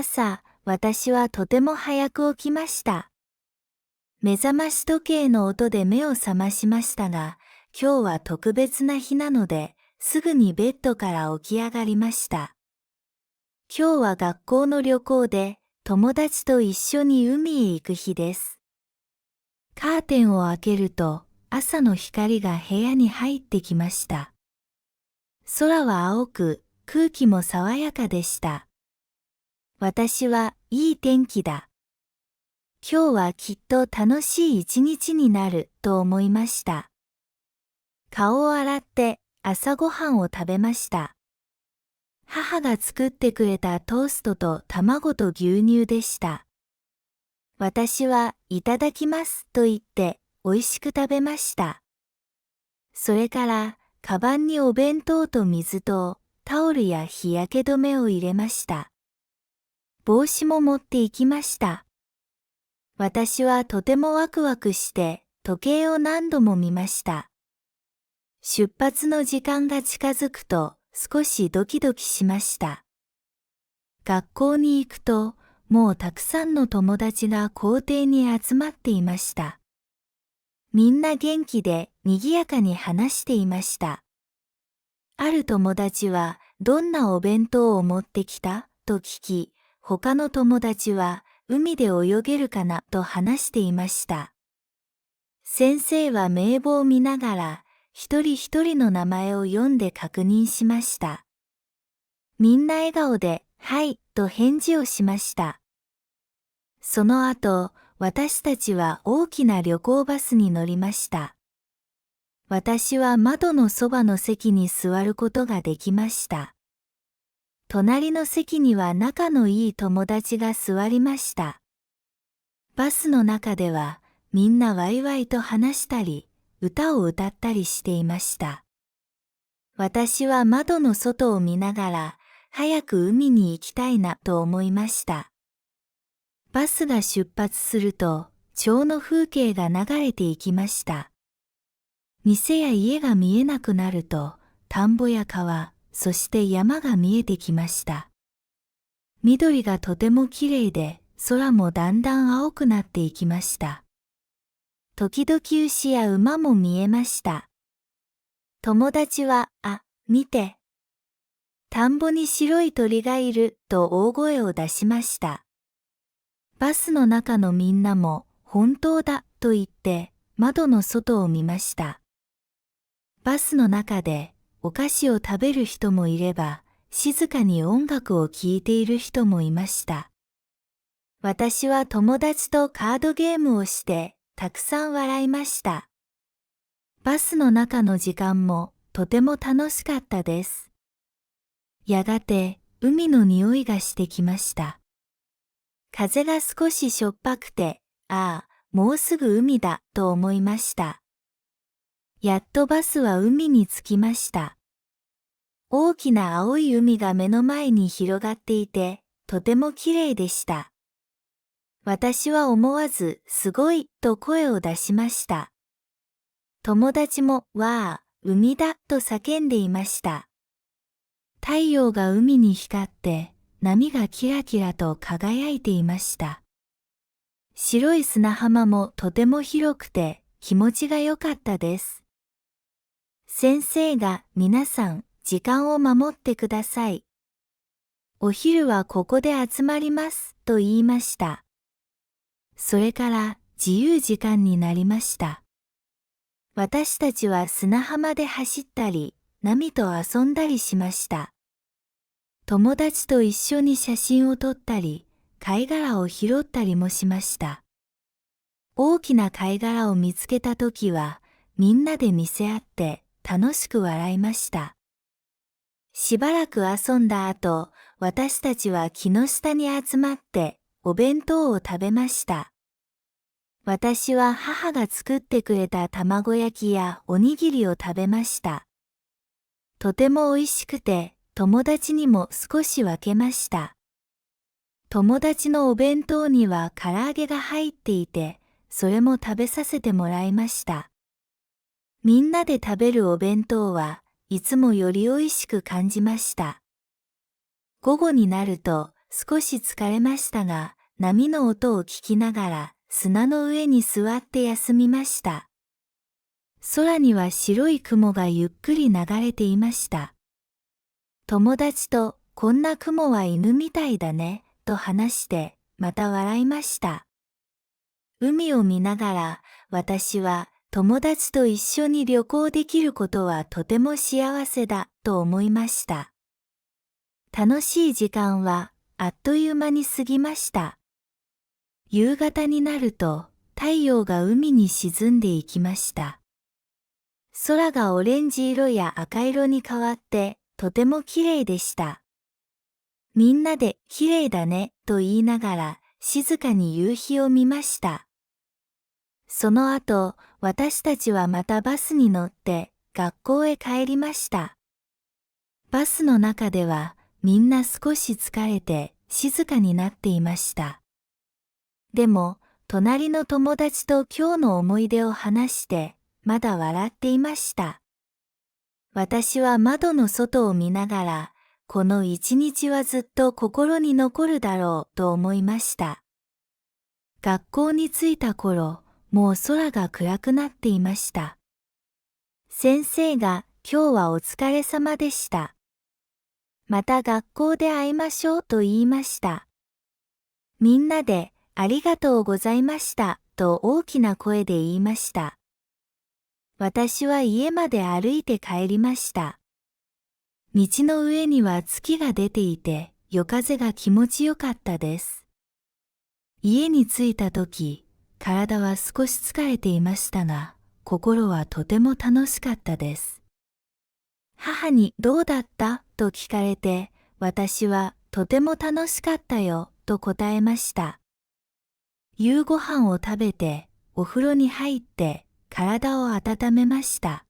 朝、私はとても早く起きました。目覚まし時計の音で目を覚ましましたが、今日は特別な日なので、すぐにベッドから起き上がりました。今日は学校の旅行で、友達と一緒に海へ行く日です。カーテンを開けると、朝の光が部屋に入ってきました。空は青く、空気も爽やかでした。私はいい天気だ。今日はきっと楽しい一日になると思いました。顔を洗って朝ごはんを食べました。母が作ってくれたトーストと卵と牛乳でした。私はいただきますと言って美味しく食べました。それから、カバンにお弁当と水とタオルや日焼け止めを入れました。帽子も持って行きました。私はとてもワクワクして時計を何度も見ました。出発の時間が近づくと少しドキドキしました。学校に行くともうたくさんの友達が校庭に集まっていました。みんな元気で賑やかに話していました。ある友達はどんなお弁当を持ってきたと聞き、他の友達は海で泳げるかなと話していました。先生は名簿を見ながら一人一人の名前を読んで確認しました。みんな笑顔ではいと返事をしました。その後、私たちは大きな旅行バスに乗りました。私は窓のそばの席に座ることができました。隣の席には仲のいい友達が座りました。バスの中ではみんなワイワイと話したり、歌を歌ったりしていました。私は窓の外を見ながら、早く海に行きたいなと思いました。バスが出発すると、町の風景が流れていきました。店や家が見えなくなると、田んぼや川、そして山が見えてきました。緑がとてもきれいで、空もだんだん青くなっていきました。時々牛や馬も見えました。友達は、見て。田んぼに白い鳥がいると大声を出しました。バスの中のみんなも、本当だと言って、窓の外を見ました。バスの中でお菓子を食べる人もいれば、静かに音楽を聴いている人もいました。私は友達とカードゲームをして、たくさん笑いました。バスの中の時間もとても楽しかったです。やがて海の匂いがしてきました。風が少ししょっぱくて、もうすぐ海だと思いました。やっとバスは海に着きました。大きな青い海が目の前に広がっていて、とても綺麗でした。私は思わずすごいと声を出しました。友達もわあ、海だと叫んでいました。太陽が海に光って波がキラキラと輝いていました。白い砂浜もとても広くて気持ちが良かったです。先生が皆さん時間を守ってください。お昼はここで集まりますと言いました。それから自由時間になりました。私たちは砂浜で走ったり、波と遊んだりしました。友達と一緒に写真を撮ったり、貝殻を拾ったりもしました。大きな貝殻を見つけたときは、みんなで見せ合って楽しく笑いました。しばらく遊んだ後、私たちは木の下に集まってお弁当を食べました。私は母が作ってくれた卵焼きやおにぎりを食べました。とても美味しくて、友達にも少し分けました。友達のお弁当には唐揚げが入っていて、それも食べさせてもらいました。みんなで食べるお弁当はいつもより美味しく感じました。午後になると少し疲れましたが、波の音を聞きながら砂の上に座って休みました。空には白い雲がゆっくり流れていました。友達と、こんな雲は犬みたいだね、と話して、また笑いました。海を見ながら、私は友達と一緒に旅行できることはとても幸せだ、と思いました。楽しい時間はあっという間に過ぎました。夕方になると、太陽が海に沈んでいきました。空がオレンジ色や赤色に変わって、とても綺麗でした。みんなで綺麗だね、と言いながら、静かに夕日を見ました。その後、私たちはまたバスに乗って、学校へ帰りました。バスの中では、みんな少し疲れて、静かになっていました。でも、隣の友達と今日の思い出を話して、まだ笑っていました。私は窓の外を見ながら、この一日はずっと心に残るだろうと思いました。学校に着いた頃、もう空が暗くなっていました。先生が、今日はお疲れ様でした。また学校で会いましょうと言いました。みんなで、ありがとうございました、と大きな声で言いました。私は家まで歩いて帰りました。道の上には月が出ていて、夜風が気持ちよかったです。家に着いた時、体は少し疲れていましたが、心はとても楽しかったです。母にどうだったと聞かれて、私はとても楽しかったよと答えました。夕ご飯を食べて、お風呂に入って、体を温めました。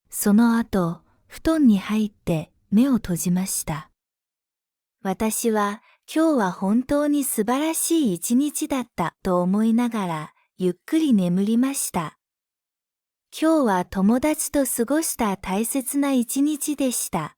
その後、布団に入って目を閉じました。私は今日は本当に素晴らしい一日だったと思いながらゆっくり眠りました。今日は友達と過ごした大切な一日でした。